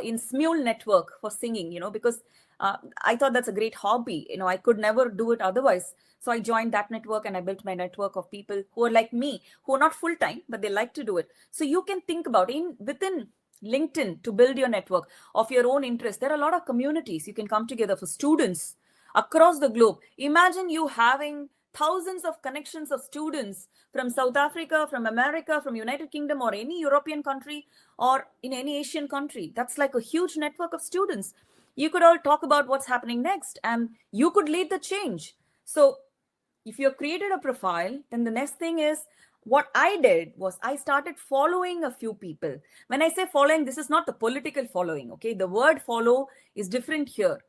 in Smule network for singing, because I thought that's a great hobby. I could never do it otherwise. So I joined that network and I built my network of people who are like me, who are not full-time, but they like to do it. So you can think about within LinkedIn to build your network of your own interest. There are a lot of communities you can come together for students across the globe. Imagine you having thousands of connections of students from South Africa, from America, from United Kingdom, or any European country, or in any Asian country. That's like a huge network of students. You could all talk about what's happening next, and you could lead the change. So if you've created a profile, then the next thing is, what I did was I started following a few people. When I say following, this is not the political following, okay? The word follow is different here.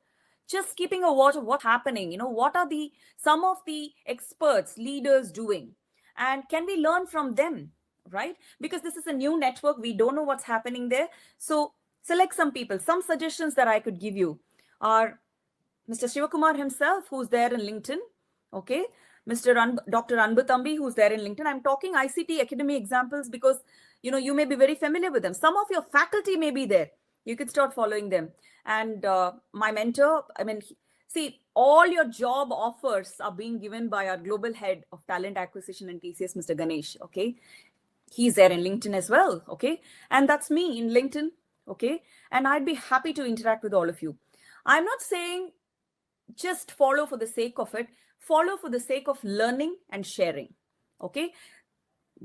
Just keeping a watch of what's happening, what are some of the experts, leaders doing? And can we learn from them, right? Because this is a new network. We don't know what's happening there. So select some people. Some suggestions that I could give you are Mr. Shivakumar himself, who's there in LinkedIn, okay? Dr. Anbuthambi, who's there in LinkedIn. I'm talking ICT Academy examples because, you may be very familiar with them. Some of your faculty may be there. You could start following them. And my mentor, see, all your job offers are being given by our global head of talent acquisition in TCS, Mr. Ganesh, okay? He's there in LinkedIn as well, okay? And that's me in LinkedIn, okay? And I'd be happy to interact with all of you. I'm not saying just follow for the sake of it. Follow for the sake of learning and sharing, okay?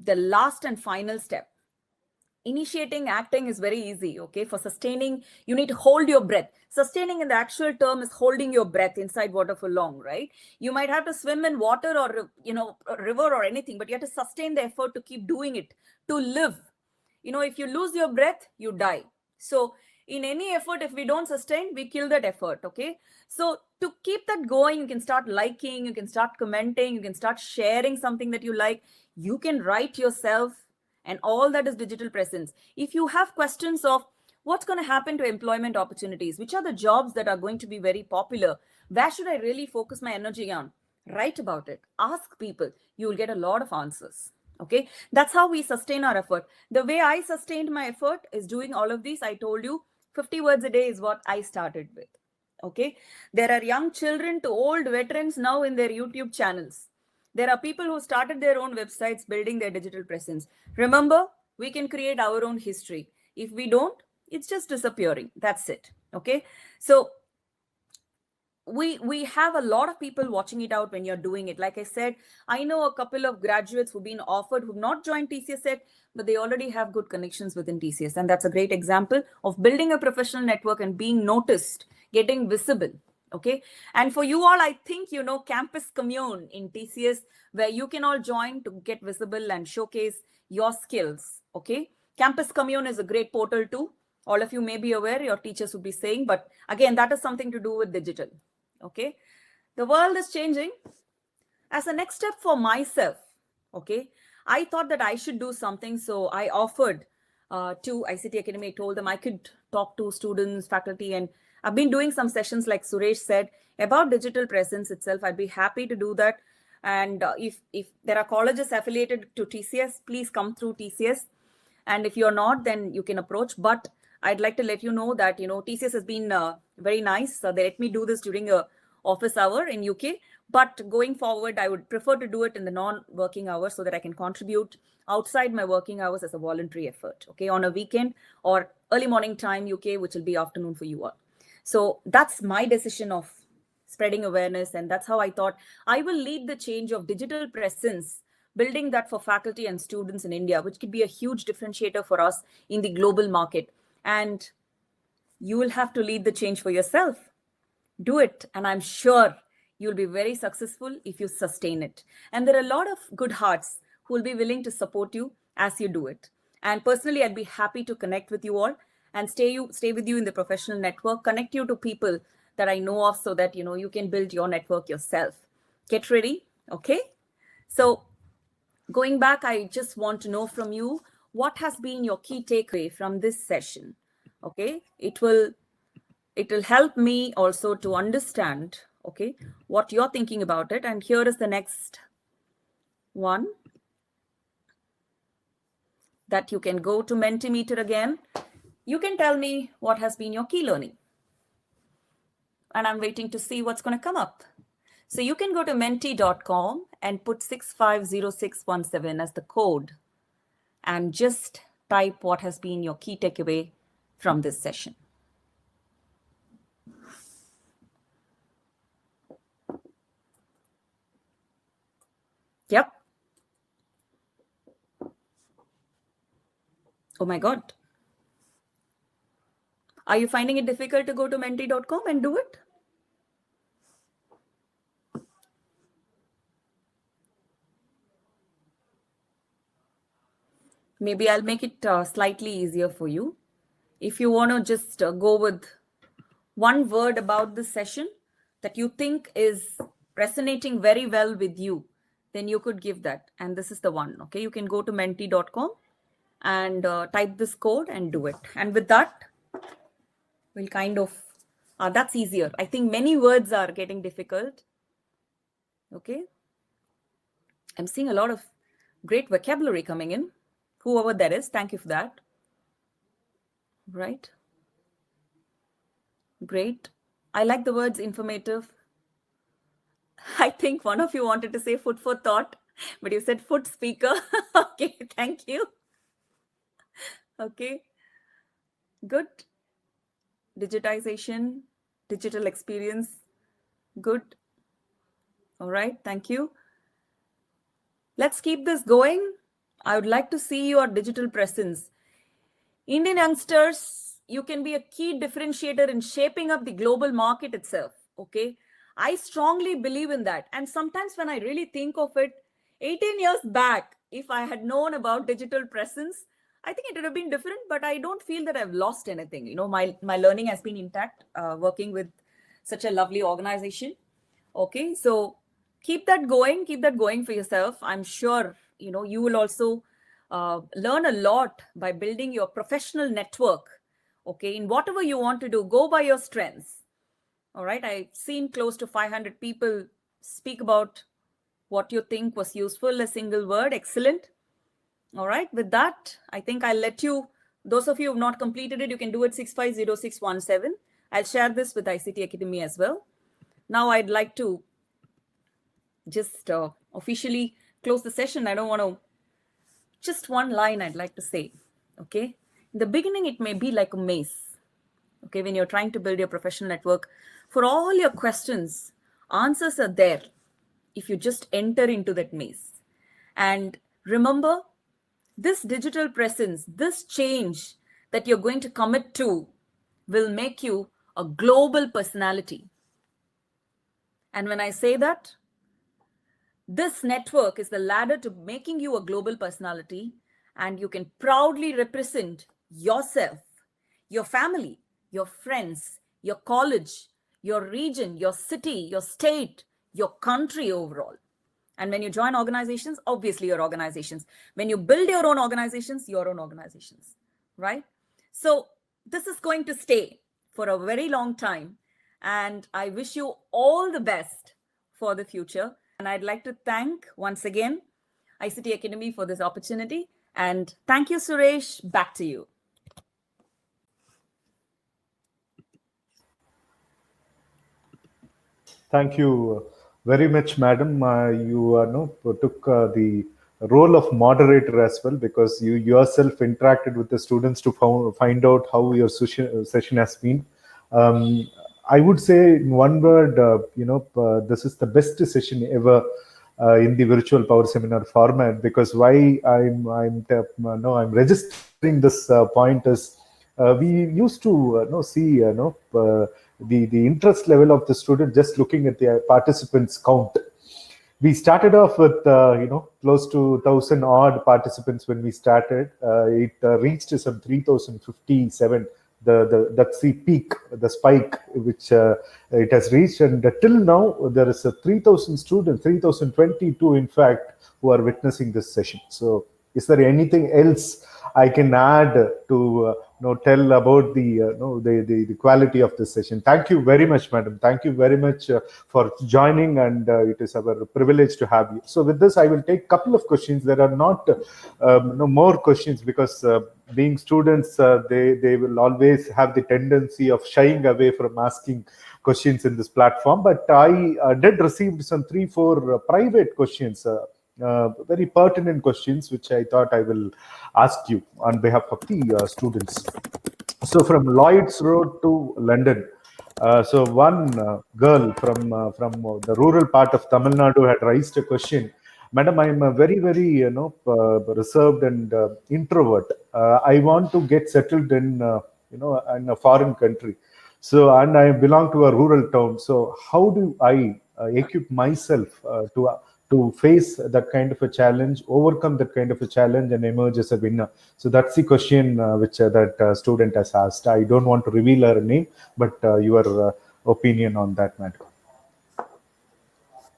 The last and final step. Initiating acting is very easy, okay? For sustaining, you need to hold your breath. Sustaining in the actual term is holding your breath inside water for long, right? You might have to swim in water or, a river or anything, but you have to sustain the effort to keep doing it, to live. If you lose your breath, you die. So in any effort, if we don't sustain, we kill that effort, okay? So to keep that going, you can start liking, you can start commenting, you can start sharing something that you like. You can write yourself, and all that is digital presence. If you have questions of what's going to happen to employment opportunities, which are the jobs that are going to be very popular, where should I really focus my energy on? Write about it. Ask people. You will get a lot of answers. Okay, that's how we sustain our effort. The way I sustained my effort is doing all of these. I told you 50 words a day is what I started with. Okay, there are young children to old veterans now in their YouTube channels. There are people who started their own websites building their digital presence. Remember, we can create our own history. If we don't, it's just disappearing. That's it. Okay, so we have a lot of people watching it out when you're doing it. Like I said, I know a couple of graduates who've been offered, who've not joined TCS yet, but they already have good connections within TCS. And that's a great example of building a professional network and being noticed, getting visible. Okay. And for you all, I think, campus commune in TCS, where you can all join to get visible and showcase your skills. Okay. Campus commune is a great portal too. All of you may be aware, your teachers would be saying, but again, that is something to do with digital. Okay. The world is changing. As a next step for myself, okay, I thought that I should do something. So I offered to ICT Academy. I told them I could talk to students, faculty, and I've been doing some sessions, like Suresh said, about digital presence itself. I'd be happy to do that. And if there are colleges affiliated to TCS, please come through TCS. And if you're not, then you can approach. But I'd like to let you know that, TCS has been very nice. They let me do this during a office hour in UK. But going forward, I would prefer to do it in the non-working hours so that I can contribute outside my working hours as a voluntary effort, okay, on a weekend or early morning time UK, which will be afternoon for you all. So that's my decision of spreading awareness. And that's how I thought I will lead the change of digital presence, building that for faculty and students in India, which could be a huge differentiator for us in the global market. And you will have to lead the change for yourself. Do it. And I'm sure you'll be very successful if you sustain it. And there are a lot of good hearts who will be willing to support you as you do it. And personally, I'd be happy to connect with you all and stay with you in the professional network, connect you to people that I know of so that, you can build your network yourself. Get ready. Okay. So going back, I just want to know from you, what has been your key takeaway from this session? Okay. It will help me also to understand, okay, what you're thinking about it. And here is the next one, that you can go to Mentimeter again. You can tell me what has been your key learning. And I'm waiting to see what's going to come up. So you can go to menti.com and put 650617 as the code and just type what has been your key takeaway from this session. Yep. Oh my God. Are you finding it difficult to go to menti.com and do it? Maybe I'll make it slightly easier for you. If you want to just go with one word about this session that you think is resonating very well with you, then you could give that. And this is the one. Okay, you can go to menti.com and type this code and do it. And with that, we'll kind of, that's easier. I think many words are getting difficult. Okay. I'm seeing a lot of great vocabulary coming in. Whoever that is, thank you for that. Right. Great. I like the words informative. I think one of you wanted to say food for thought, but you said food speaker. Okay, thank you. Okay. Good. Digitization, digital experience. Good. All right, thank you. Let's keep this going. I would like to see your digital presence. Indian youngsters, you can be a key differentiator in shaping up the global market itself. Okay. I strongly believe in that. And sometimes when I really think of it, 18 years back, if I had known about digital presence, I think it would have been different, but I don't feel that I've lost anything. You know, my learning has been intact, working with such a lovely organization. Okay. So keep that going for yourself. I'm sure, you know, you will also learn a lot by building your professional network. Okay. In whatever you want to do, go by your strengths. All right. I've seen close to 500 people speak about what you think was useful, a single word. Excellent. All right. With that, I think I'll let you, those of you who have not completed it, you can do it 650617. I'll share this with ICT Academy as well. Now I'd like to just officially close the session. I don't want to, just one line I'd like to say. Okay. In the beginning, it may be like a maze. Okay. When you're trying to build your professional network, for all your questions, answers are there if you just enter into that maze. And remember, this digital presence, this change that you're going to commit to will make you a global personality. And when I say that, this network is the ladder to making you a global personality, and you can proudly represent yourself, your family, your friends, your college, your region, your city, your state, your country overall. And when you join organizations, obviously your organizations. When you build your own organizations, right? So this is going to stay for a very long time. And I wish you all the best for the future. And I'd like to thank once again ICT Academy for this opportunity. And thank you, Suresh. Back to you. Thank you very much, madam. You took the role of moderator as well, because you yourself interacted with the students to find out how your session has been. I would say in one word, this is the best session ever in the virtual power seminar format. Because why I'm registering this point is, we used to see the interest level of the student just looking at the participants count. We started off with close to 1,000 odd participants when we started. It reached some 3,057 that's the peak, the spike which it has reached, and till now there is a 3,000 students, 3,022 in fact, who are witnessing this session. So is there anything else I can add to tell about the quality of this session? Thank you very much, madam. Thank you very much for joining, and it is our privilege to have you. So with this, I will take a couple of questions. There are not no more questions, because being students, they will always have the tendency of shying away from asking questions in this platform. But I did receive some 3-4 private questions, very pertinent questions, which I thought I will ask you on behalf of the students. So from Lloyds Road to London. So one girl from the rural part of Tamil Nadu had raised a question. Madam, I am a very, very reserved and introvert. I want to get settled in in a foreign country. So, and I belong to a rural town. So how do I equip myself to face that kind of a challenge, overcome that kind of a challenge, and emerge as a winner? So that's the question which that student has asked. I don't want to reveal her name, but your opinion on that matter.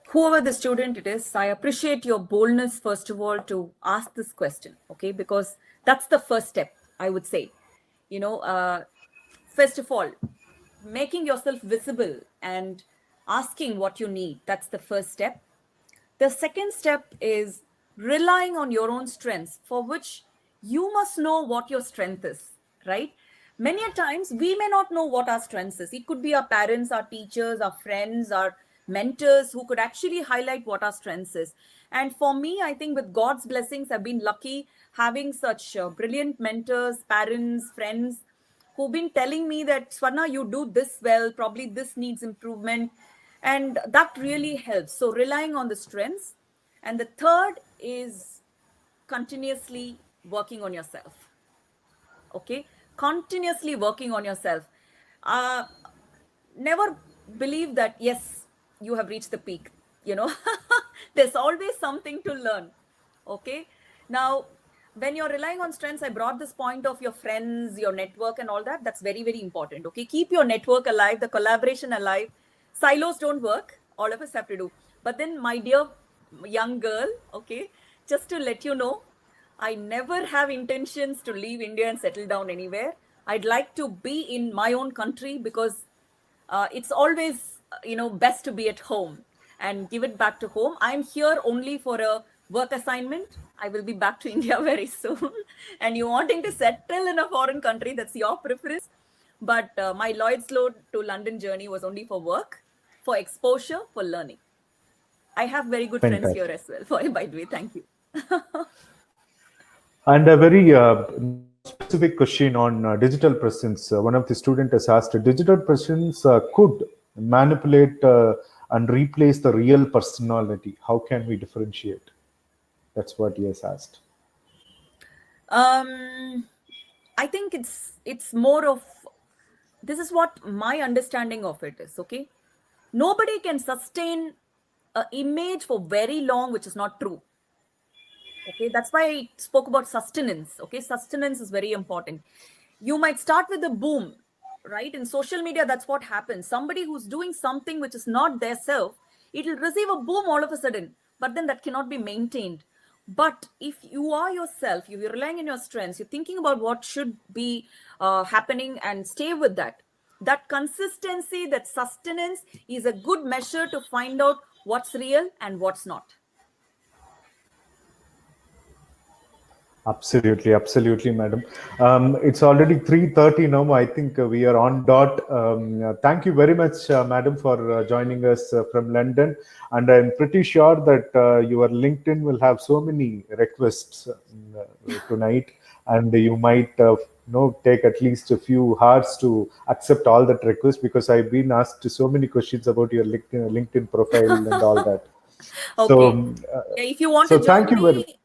Whoever the student it is, I appreciate your boldness, first of all, to ask this question, okay? Because that's the first step, I would say. First of all, making yourself visible and asking what you need, that's the first step. The second step is relying on your own strengths, for which you must know what your strength is, right? Many a times we may not know what our strengths is. It could be our parents, our teachers, our friends, our mentors who could actually highlight what our strengths is. And for me, I think with God's blessings, I've been lucky having such brilliant mentors, parents, friends who've been telling me that, Swarna, you do this well, probably this needs improvement. And that really helps. So relying on the strengths. And the third is continuously working on yourself. Okay? Continuously working on yourself. Never believe that, yes, you have reached the peak. There's always something to learn. Okay? Now, when you're relying on strengths, I brought this point of your friends, your network and all that. That's very, very important. Okay? Keep your network alive, the collaboration alive. Silos don't work. All of us have to do. But then, my dear young girl, okay, just to let you know, I never have intentions to leave India and settle down anywhere. I'd like to be in my own country, because it's always, best to be at home and give it back to home. I'm here only for a work assignment. I will be back to India very soon. And you wanting to settle in a foreign country, that's your preference. But my Lloyds Road to London journey was only for work, for exposure, for learning. I have very good friends here as well. By the way, thank you. And a very specific question on digital presence. One of the students has asked, digital presence could manipulate and replace the real personality. How can we differentiate? That's what he has asked. I think it's more of, this is what my understanding of it is, okay? Nobody can sustain an image for very long, which is not true. Okay, that's why I spoke about sustenance. Okay, sustenance is very important. You might start with a boom, right? In social media, that's what happens. Somebody who's doing something which is not their self, it'll receive a boom all of a sudden, but then that cannot be maintained. But if you are yourself, if you're relying on your strengths, you're thinking about what should be happening and stay with that. That consistency, that sustenance is a good measure to find out what's real and what's not. Absolutely, absolutely, madam. It's already 3:30 now. I think we are on dot. Thank you very much, madam, for joining us from London. And I'm pretty sure that your LinkedIn will have so many requests tonight, and you might take at least a few hours to accept all that requests, because I've been asked so many questions about your LinkedIn profile and all that. Okay. So, if you want to join me,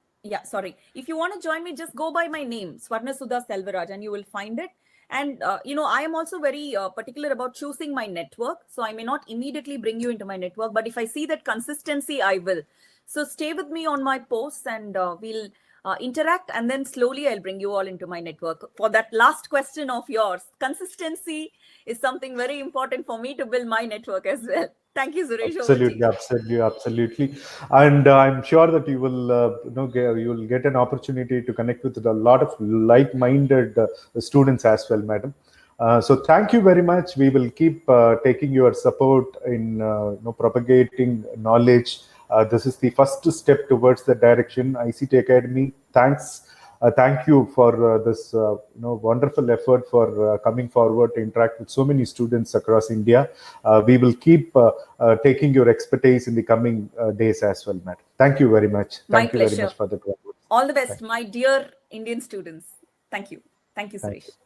if you want to join me, just go by my name, Swarna Sudha Selvaraj, and you will find it. And, I am also very particular about choosing my network. So I may not immediately bring you into my network, but if I see that consistency, I will. So stay with me on my posts, and we'll interact, and then slowly I'll bring you all into my network. For that last question of yours, consistency is something very important for me to build my network as well. Thank you, Suresh. Over to Absolutely, you. absolutely. And I'm sure that you will, you will get an opportunity to connect with a lot of like-minded students as well, madam. So thank you very much. We will keep taking your support in propagating knowledge. This is the first step towards the direction. ICT Academy, thank you for this wonderful effort for coming forward to interact with so many students across India. We will keep taking your expertise in the coming days as well, madam. Thank you very much. My Thank you very pleasure. much for the. All the best, my dear Indian students. Thank you. Thank you, Thank Suresh. you.